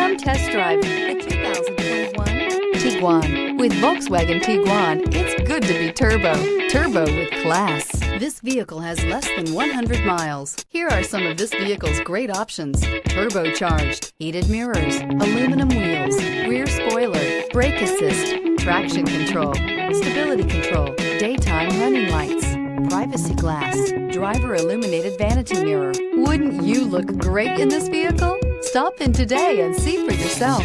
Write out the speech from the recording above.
Come test drive the 2021 Tiguan. With Volkswagen Tiguan, it's good to be turbo with class. This vehicle has less than 100 miles. Here are some of this vehicle's great options: turbocharged, heated mirrors, aluminum wheels, rear spoiler, brake assist, traction control, stability control, daytime running lights, privacy glass, driver illuminated vanity mirror. Wouldn't you look great in this vehicle? Stop in today and see for yourself.